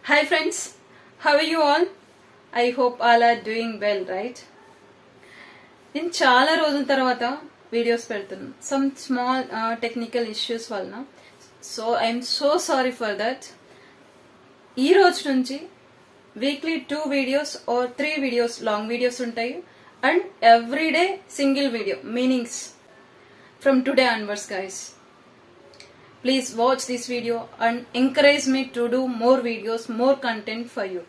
Hi friends, how are you all? I hope all are doing well, right? నేను చాలా రోజుల తర్వాత videos పెడుతున్నాను సమ్ స్మాల్ టెక్నికల్ ఇష్యూస్ వలన. So I'm so sorry for that. ఈ రోజు నుంచి weekly 2 videos or 3 videos long videos ఉంటాయి and everyday single video meanings from today onwards guys. Please watch this video and encourage me to do more videos, more content for you.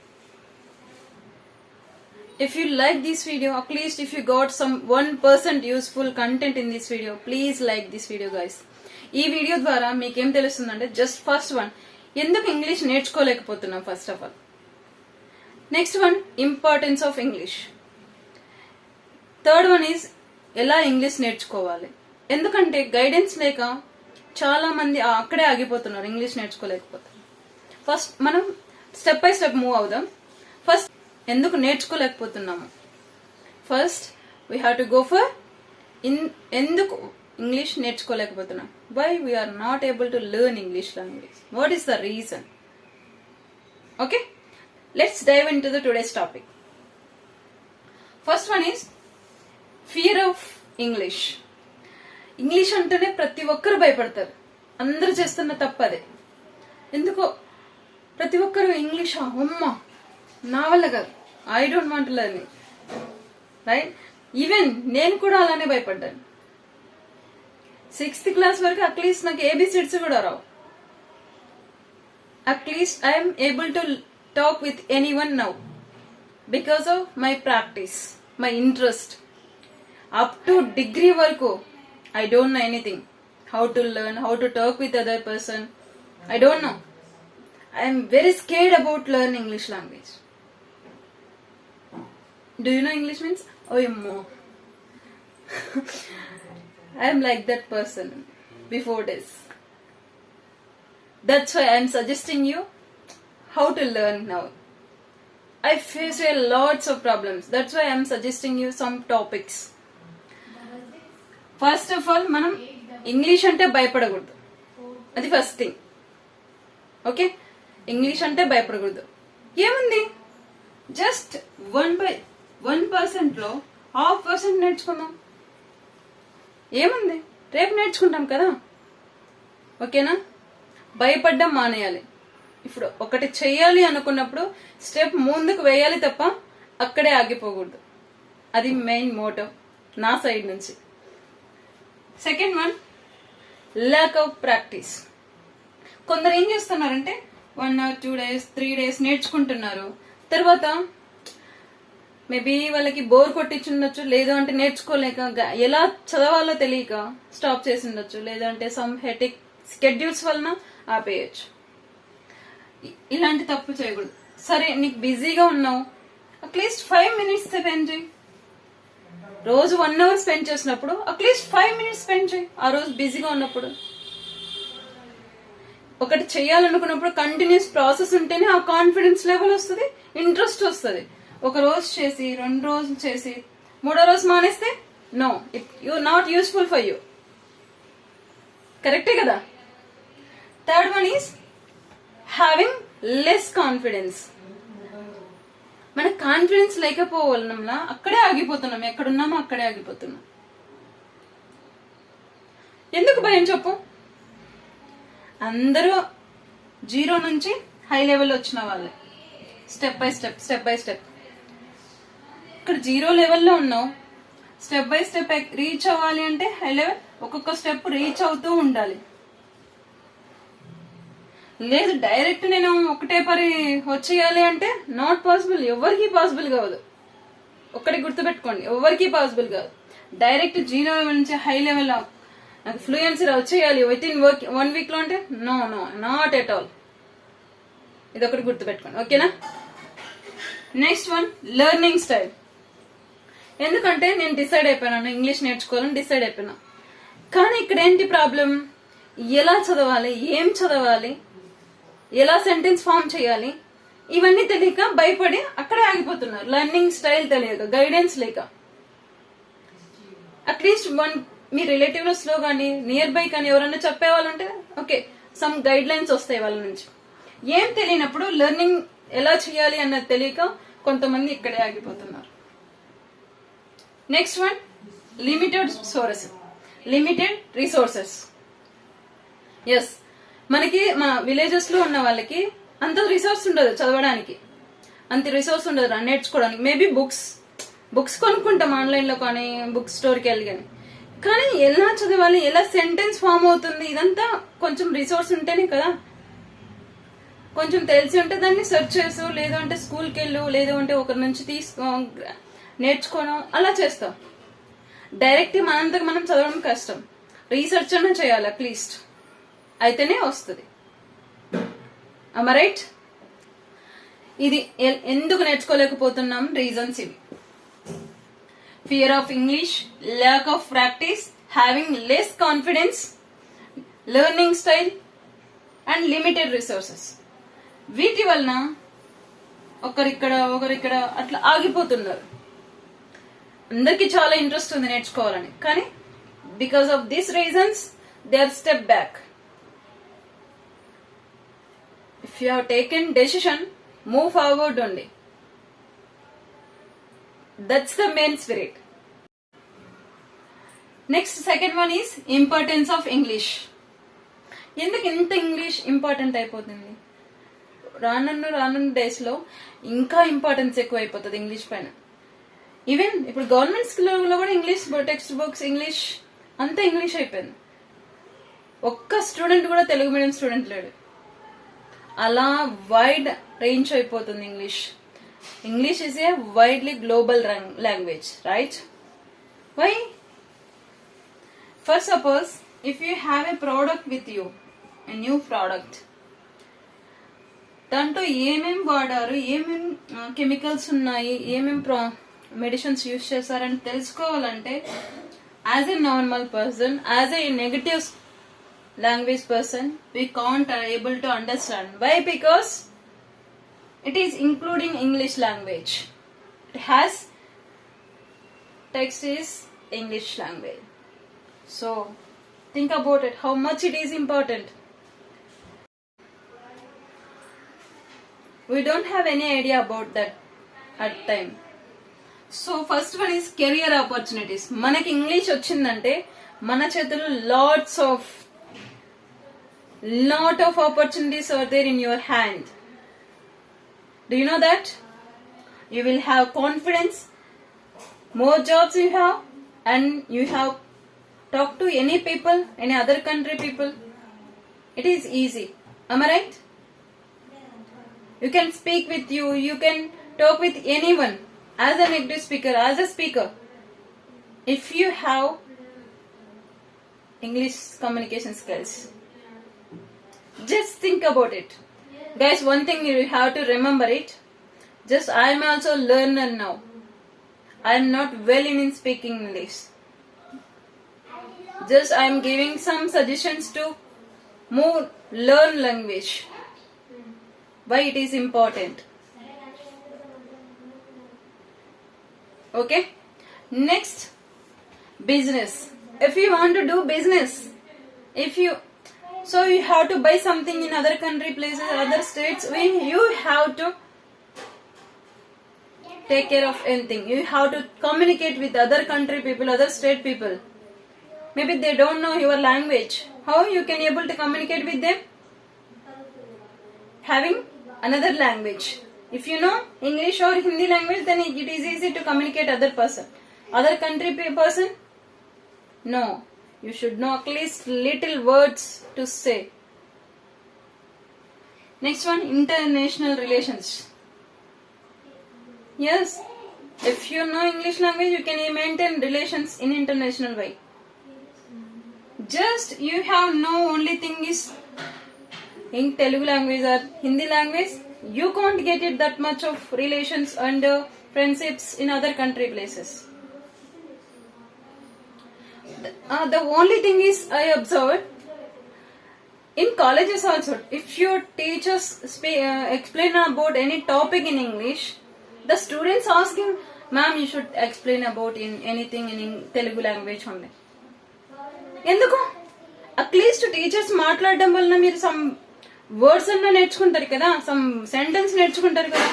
If you like this video, at least if you got some 1% useful content in this video, please like this video guys. ఈ video ద్వారా మీకేం తెలుస్తుందంటే just first one, ఎందుకు English నేర్చుకోలేకపోతున్నాం first of all. Next one, importance of English. Third one is ఎలా English నేర్చుకోవాలి. ఎందుకంటే guidance లేక చాలా మంది అక్కడే ఆగిపోతున్నారు ఇంగ్లీష్ నేర్చుకోలేకపోతే. ఫస్ట్ మనం స్టెప్ బై స్టెప్ మూవ్ అవుదాం. ఫస్ట్ ఎందుకు నేర్చుకోలేకపోతున్నాము. First we have to go for ఎందుకు ఇంగ్లీష్ నేర్చుకోలేకపోతున్నాం. Why we are not able to learn English language. What is the reason? Okay, let's dive into the today's topic. First one is fear of English. English అంటేనే ప్రతి ఒక్కరు భయపడతారు. అందరూ చేస్తున్న తప్పదే. ఎందుకో ప్రతి ఒక్కరు ఇంగ్లీష్ అమ్మ నా వల్ల కాదు, I don't want learn it, right? Even నేను కూడా అలానే భయపడ్డాను. 6th క్లాస్ వరకు అట్లీస్ట్ నాకు ఏబిసిడ్స్ కూడా రావు. At least I'm able to talk with anyone now because of my practice, my interest. Up to degree వరకు I don't know anything. How to learn, how to talk with other person. I don't know. I am very scared about learning English language. Do you know English means? Oh, no. I am like that person before this. That's why I am suggesting you how to learn now. I face lots of problems. That's why I am suggesting you some topics. First of all మనం English అంటే భయపడకూడదు, అది first thing. Okay, English అంటే భయపడకూడదు. ఏముంది, just 1% లో 0.5% నేర్చుకుందాం. ఏముంది, రేపు నేర్చుకుంటాం కదా. ఓకేనా? భయపడ్డం మానేయాలి. ఇప్పుడు ఒకటి చెయ్యాలి అనుకున్నప్పుడు స్టెప్ ముందుకు వేయాలి తప్ప అక్కడే ఆగిపోకూడదు. అది మెయిన్ మోటో నా సైడ్ నుంచి. Second one, lack of practice. కొందరు ఏం చేస్తున్నారంటే 1 or 2 days 3 days నేర్చుకుంటున్నారు. తర్వాత మేబీ వాళ్ళకి బోర్ కొట్టించుండొచ్చు, లేదు అంటే నేర్చుకోలేక ఎలా చదవాలో తెలియక స్టాప్ చేసి ఉండొచ్చు, లేదంటే సమ్ హెటిక్ స్కెడ్యూల్స్ వలన ఆపేయచ్చు. ఇలాంటి తప్పు చేయకూడదు. సరే, నీకు బిజీగా ఉన్నావు, అట్లీస్ట్ 5 minutes స్పెండ్ చేయి. రోజు 1 hour స్పెండ్ చేసినప్పుడు అట్లీస్ట్ 5 minutes స్పెండ్ చేయి. ఆ రోజు బిజీగా ఉన్నప్పుడు ఒకటి చెయ్యాలనుకున్నప్పుడు కంటిన్యూస్ ప్రాసెస్ ఉంటేనే ఆ కాన్ఫిడెన్స్ లెవెల్ వస్తుంది, ఇంట్రెస్ట్ వస్తుంది. ఒక రోజు చేసి 2 రోజులు చేసి 3వ రోజు మానేస్తే no, it not useful for you. కరెక్టే కదా. Third one is having less confidence. మన కాన్ఫిడెన్స్ లేకపోవడంలా అక్కడే ఆగిపోతున్నాం. ఎక్కడున్నామో అక్కడే ఆగిపోతున్నాం. ఎందుకు భయం చెప్పు? అందరూ 0 నుంచి హై లెవెల్ వచ్చిన వాళ్ళే. స్టెప్ బై స్టెప్ ఇక్కడ 0 లెవెల్లో ఉన్నావు. స్టెప్ బై స్టెప్ రీచ్ అవ్వాలి అంటే హై లెవెల్ ఒక్కొక్క స్టెప్ రీచ్ అవుతూ ఉండాలి. లేదు డైరెక్ట్ నేను ఒకటే పరి వచ్చేయాలి అంటే నాట్ పాసిబుల్. ఎవరికి పాసిబుల్ కాదు. ఒక్కటి గుర్తుపెట్టుకోండి, ఎవరికి పాసిబుల్ కాదు. డైరెక్ట్ 0 లెవెల్ నుంచి హై లెవెల్ నాకు ఫ్లూయెన్సీ వచ్చేయాలి విత్ ఇన్ 1 week లో అంటే నో, నాట్ ఎట్ ఆల్. ఇది ఒకటి గుర్తుపెట్టుకోండి. ఓకేనా? Next one, learning style. ఎందుకంటే నేను డిసైడ్ అయిపోయినాను ఇంగ్లీష్ నేర్చుకోవాలని డిసైడ్ అయిపోయినా. కానీ ఇక్కడ ఏంటి ప్రాబ్లం? ఎలా చదవాలి, ఏం చదవాలి, ఎలా సెంటెన్స్ ఫామ్ చేయాలి, ఇవన్నీ తెలియక భయపడి అక్కడే ఆగిపోతున్నారు. లెర్నింగ్ స్టైల్ తెలియక, గైడెన్స్ లేక. అట్లీస్ట్ మీ రిలేటివ్స్ లో కానీ నియర్ బై కానీ ఎవరైనా చెప్పేవాళ్ళు ఉంటే ఓకే, సమ్ గైడ్ లైన్స్ వస్తాయి వాళ్ళ నుంచి. ఏం తెలియనప్పుడు లెర్నింగ్ ఎలా చేయాలి అన్నది తెలియక కొంతమంది ఇక్కడే ఆగిపోతున్నారు. Next one, limited resources. Yes, మనకి మన విలేజెస్ లో ఉన్న వాళ్ళకి అంత రిసోర్స్ ఉండదు చదవడానికి, అంత రిసోర్స్ ఉండదు నేర్చుకోవడానికి. మేబీ బుక్స్ కొనుక్కుంటాం ఆన్లైన్ లో కానీ బుక్ స్టోర్కి వెళ్ళి కానీ ఎలా చదవాలి, ఎలా సెంటెన్స్ ఫామ్ అవుతుంది, ఇదంతా కొంచెం రిసోర్స్ ఉంటేనే కదా. కొంచెం తెలిసి ఉంటే దాన్ని సెర్చ్ చేసు, లేదు అంటే స్కూల్కి వెళ్ళు, లేదు అంటే ఒకరి నుంచి నేర్చుకోవడం అలా చేస్తాం. డైరెక్ట్ మనంతకు మనం చదవడం కష్టం, రీసెర్చ్ అన్న చేయాలి అట్లీస్ట్, అయితేనే వస్తుంది. రైట్. ఇది ఎందుకు నేర్చుకోలేకపోతున్నాం రీజన్స్ ఇవి: fear of English, lack of practice, having less confidence, learning style and limited resources. వీటి వలన ఒకరిక్కడ అట్లా ఆగిపోతున్నారు. అందరికి చాలా ఇంట్రెస్ట్ ఉంది నేర్చుకోవాలని, కానీ because of these reasons they are step back. If you have taken decision, move forward only. That's the main spirit. Next, second one is importance of English. ఎందుకు ఇంత ఇంగ్లీష్ ఇంపార్టెంట్ అయిపోతుంది? రానున్న డేస్ లో ఇంకా importance ఎక్కువ అయిపోతుంది English పైన. Even ఇప్పుడు గవర్నమెంట్ స్కూల్లో కూడా ఇంగ్లీష్ టెక్స్ట్ బుక్స్, ఇంగ్లీష్ అంతా ఇంగ్లీష్ అయిపోయింది. ఒక్క స్టూడెంట్ కూడా తెలుగు మీడియం స్టూడెంట్ లేడు. అలా వైడ్ రేంజ్ అయిపోతుంది English. English is a widely global language, right? Why? For suppose, if you have a product with you, a new product, దాంట్లో ఏమేం వాడారు, ఏమేం కెమికల్స్ ఉన్నాయి, ఏమేం మెడిసిన్స్ యూజ్ చేశారని తెలుసుకోవాలంటే as a normal person, as a negative language person, we can't able to understand. Why? Because it is including English language. It has text is English language. So think about it, how much it is important. We don't have any idea about that at time. So first one is career opportunities. మనకి English వచ్చిందంటే మన చేతుల్లో lot of opportunities are there in your hand. Do you know that? You will have confidence, more jobs you have, and you have talk to any people, any other country people. It is easy. Am I right? You can speak with you can talk with anyone as a native speaker, as a speaker. If you have English communication skills. Just think about it. Guys, one thing you have to remember it. Just I am also learner now. I am not well in speaking English. Just I am giving some suggestions to learn language. Why it is important. Okay. Next, business. If you want to do business, so you have to buy something in other country places, other states. You have to take care of anything. You have to communicate with other country people, other state people. Maybe they don't know your language. How you can able to communicate with them? Having another language. If you know English or Hindi language, then it is easy to communicate other person. Other country person? No. You should know at least little words to say. Next one, international relations. Yes, if you know English language, you can maintain relations in international way. Just you have no only thing is in Telugu language or Hindi language, you can't get it that much of relations and friendships in other country places. The only thing is I observed in colleges also, if your teachers explain about any topic in English, the students asking, ma'am, you should explain about anything in Telugu language only. ఎందుకు? At least teachers మాట్లాడడం వలన మీరు words అన్నా నేర్చుకుంటారు కదా, some sentence నేర్చుకుంటారు కదా,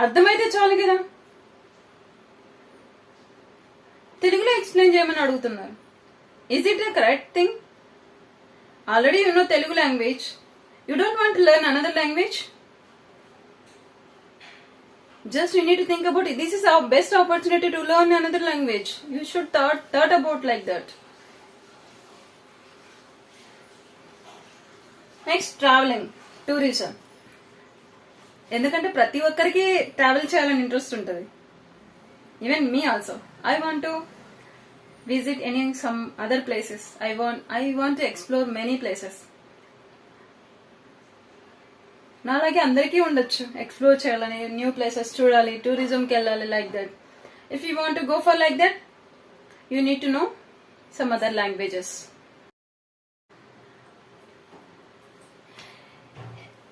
అర్థమైతే చాలు కదా. తెలుగులో ఎక్స్ప్లెయిన్ చేయమని అడుగుతున్నారు. Is it the correct thing? Already you know Telugu language, you don't want to learn another language. Just you need to think about it. This is our best opportunity to learn another language. You should thought about like that. Next, traveling, tourism. ఎందుకంటే ప్రతి ఒక్కరికి travel చేయాలని interest ఉంటుంది. Even me also. I want to visit some other places. I want to explore many places. నాలాగే అందరికీ ఉండొచ్చు explore చేయాలని, new places చూడాలి, టూరిజంకి వెళ్ళాలి, like that. If you want to go for like that, you need to know some other languages.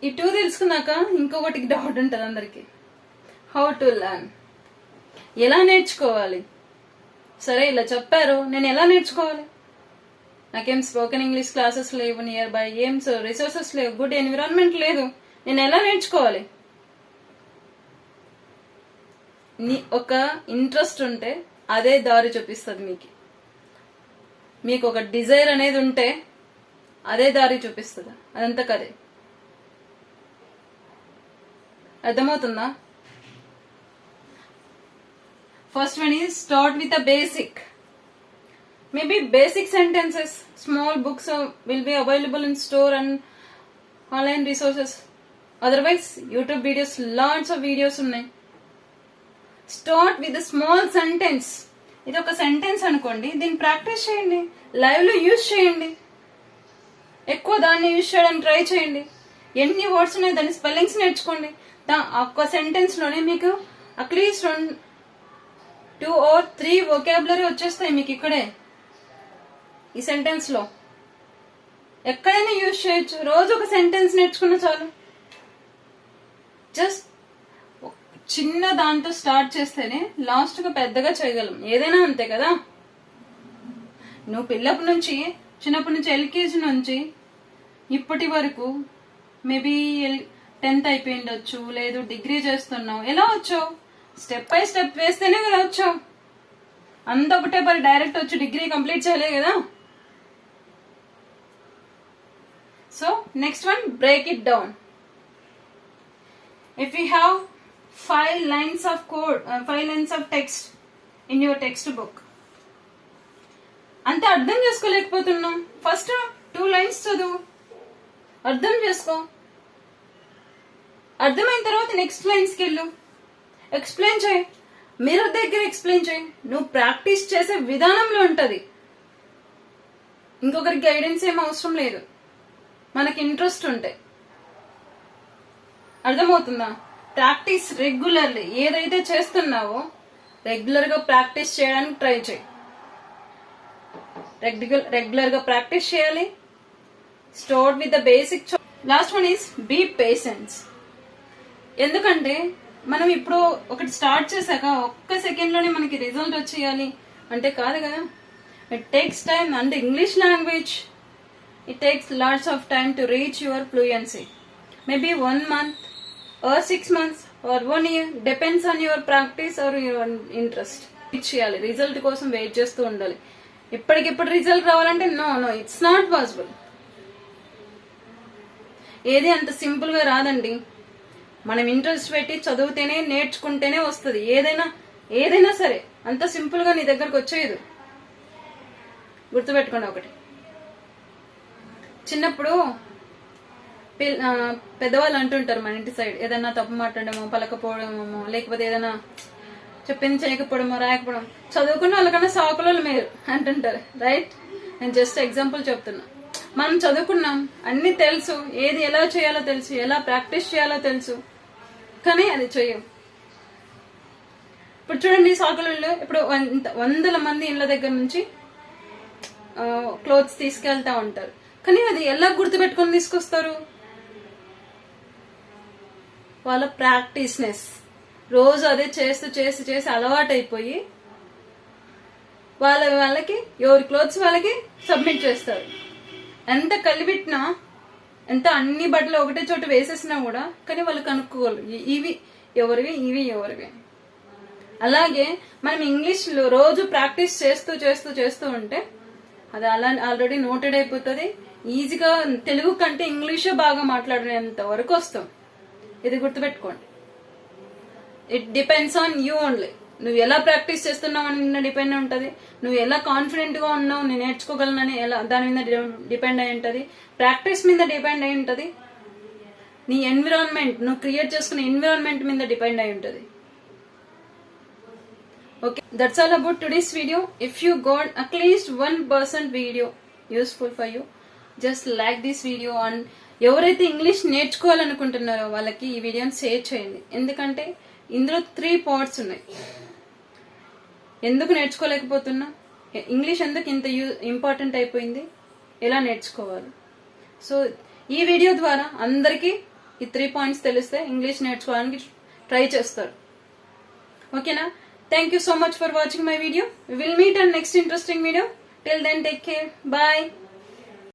ఈ two తెలుసుకున్నాక ఇంకొకటి doubt ఉంటుంది అందరికి, హౌ టు లెర్న్, ఎలా నేర్చుకోవాలి. సరే ఇలా చెప్పారు, నేను ఎలా నేర్చుకోవాలి? నాకేం స్పోకెన్ ఇంగ్లీష్ క్లాసెస్ లేవు నియర్ బై, ఏం రిసోర్సెస్ లేవు, గుడ్ ఎన్విరాన్మెంట్ లేదు, నేను ఎలా నేర్చుకోవాలి? ఒక ఇంట్రెస్ట్ ఉంటే అదే దారి చూపిస్తుంది. మీకు ఒక డిజైర్ అనేది ఉంటే అదే దారి చూపిస్తుంది. అదంతా కదే. అర్థమవుతుందా? First one is start with a basic. Maybe basic sentences, small books will be available in store and online resources. Otherwise, YouTube videos, lots of videos ఉన్నాయి. Start with a small sentence. ఇది ఒక sentence అనుకోండి, దీన్ని practice చేయండి, live లో use చేయండి, ఎక్కువ దాన్ని యూజ్ చేయడానికి ట్రై చేయండి. ఎన్ని వర్డ్స్ ఉన్నాయి దాని స్పెల్లింగ్స్ నేర్చుకోండి. ఒక్క సెంటెన్స్ లోనే మీకు అట్లీస్ట్ 2 or 3 వొకాబులరీ వచ్చేస్తాయి మీకు ఇక్కడే. ఈ సెంటెన్స్ లో ఎక్కడైనా యూజ్ చేయొచ్చు. రోజు ఒక సెంటెన్స్ నేర్చుకున్న చాలు. జస్ట్ చిన్న దాంతో స్టార్ట్ చేస్తేనే లాస్ట్ గా పెద్దగా చేయగలం. ఏదైనా అంతే కదా. నువ్వు చిన్నప్పటి నుంచి ఎల్కేజీ నుంచి ఇప్పటి వరకు మేబీ 10th అయిపోయి ఉండొచ్చు, లేదు డిగ్రీ చేస్తున్నావు. ఎలా వచ్చావు? స్టెప్ బై స్టెప్ వేస్తేనే కదా వచ్చావు. అంత ఒకటే పరి డైరెక్ట్ వచ్చి డిగ్రీ కంప్లీట్ చేయలే కదా. So next one, break it down. If you have 5 lines of code, 5 lines of text in your textbook, అంతే అర్థం చేసుకోలేకపోతున్నాం. ఫస్ట్ 2 lines చదువు, అర్థం చేసుకో. అర్థమైన తర్వాత నెక్స్ట్ లైన్స్కి వెళ్ళు, ఎక్స్ప్లెయిన్ చేయి. మిర్రర్ దగ్గర ఎక్స్ప్లెయిన్ చేయి. నువ్వు ప్రాక్టీస్ చేసే విధానంలో ఉంటది. ఇంకొకరికి గైడెన్స్ ఏం అవసరం లేదు, మనకి ఇంట్రెస్ట్ ఉంటే. అర్థమవుతుందా? Practice regularly. ఏదైతే చేస్తున్నావో రెగ్యులర్ గా ప్రాక్టీస్ చేయడానికి ట్రై చేయి. రెగ్యులర్ గా ప్రాక్టీస్ చేయాలి. Start with the basic. Last one is be patience. ఎందుకంటే మనం ఇప్పుడు ఒకటి స్టార్ట్ చేశాక ఒక్క సెకండ్ లోనే మనకి రిజల్ట్ వచ్చేయాలి అంటే కాదు కదా. It takes time. And English language, it takes lots of time to reach your fluency. Maybe 1 month or 6 months or 1 year, depends on your practice or your interest. చేయాలి. Result కోసం wait చేస్తూ ఉండాలి. ఇప్పటికిప్పుడు result రావాలంటే no, it's not possible. ఏది అంత simple గా రాదండి. మనం ఇంట్రెస్ట్ పెట్టి చదివితేనే నేర్చుకుంటేనే వస్తుంది. ఏదైనా సరే అంత సింపుల్ గా నీ దగ్గరకు వచ్చేది. గుర్తుపెట్టుకోండి ఒకటి. చిన్నప్పుడు పెద్దవాళ్ళు అంటుంటారు మన ఇంటి సైడ్, ఏదైనా తప్పు మాట్లాడమో, పలకపోవడమో, లేకపోతే ఏదైనా చెప్పింది చేయకపోవడమో, రాయకపోవడం, చదువుకున్న వాళ్ళకన్నా సాకులు మీరు అంటుంటారు. రైట్? నేను జస్ట్ ఎగ్జాంపుల్ చెప్తున్నా. మనం చదువుకున్నాం, అన్ని తెలుసు, ఏది ఎలా చేయాలో తెలుసు, ఎలా ప్రాక్టీస్ చేయాలో తెలుసు, కానీ అది చెయ్యం. ఇప్పుడు చూడండి, సాకులలో ఇప్పుడు 100 మంది ఇళ్ళ దగ్గర నుంచి క్లోత్స్ తీసుకెళ్తా ఉంటారు, కానీ అది ఎలా గుర్తుపెట్టుకొని తీసుకొస్తారు? వాళ్ళ ప్రాక్టీస్నెస్. రోజు అదే చేస్తూ చేసి అలవాటు అయిపోయి వాళ్ళకి ఎవరి క్లోత్స్ వాళ్ళకి సబ్మిట్ చేస్తారు. ఎంత కలిపెట్టినా, ఎంత అన్ని బట్టలు ఒకటే చోట వేసేసినా కూడా కానీ వాళ్ళు కనుక్కోగలరు ఇవి ఎవరివి, ఇవి ఎవరివి. అలాగే మనం ఇంగ్లీష్లో రోజు ప్రాక్టీస్ చేస్తూ చేస్తూ చేస్తూ ఉంటే అది అలా ఆల్రెడీ నోటెడ్ అయిపోతుంది. ఈజీగా తెలుగు కంటే ఇంగ్లీషే బాగా మాట్లాడేంత వరకు వస్తాం. ఇది గుర్తుపెట్టుకోండి. It depends on you only. నువ్వు ఎలా ప్రాక్టీస్ చేస్తున్నావు అని డిపెండ్ ఉంటుంది. నువ్వు ఎలా కాన్ఫిడెంట్ గా ఉన్నావు, నేను నేర్చుకోగలనని ఎలా దాని మీద డిపెండ్ అయి ఉంటుంది. ప్రాక్టీస్ మీద డిపెండ్ అయి ఉంటుంది. నీ ఎన్విరాన్మెంట్, నువ్వు క్రియేట్ చేసుకునే ఎన్విరాన్మెంట్ మీద డిపెండ్ అయి ఉంటుంది. Okay, that's all about today's video. If you got at least 1% video useful for you, just like this video and ఎవరైతే ఇంగ్లీష్ నేర్చుకోవాలనుకుంటున్నారో వాళ్ళకి ఈ వీడియోని షేర్ చేయండి. ఎందుకంటే ఇందులో 3 పార్ట్స్ ఉన్నాయి. ఎందుకు నేర్చుకోలేకపోతున్నా, ఇంగ్లీష్ ఎందుకు ఇంత ఇంపార్టెంట్ అయిపోయింది, ఎలా నేర్చుకోవాలి. సో ఈ వీడియో ద్వారా అందరికీ ఈ 3 పాయింట్స్ తెలిస్తే ఇంగ్లీష్ నేర్చుకోవడానికి ట్రై చేస్తారు. ఓకేనా? Thank you so much for watching my video. We will meet on next interesting video. Till then, take care. Bye.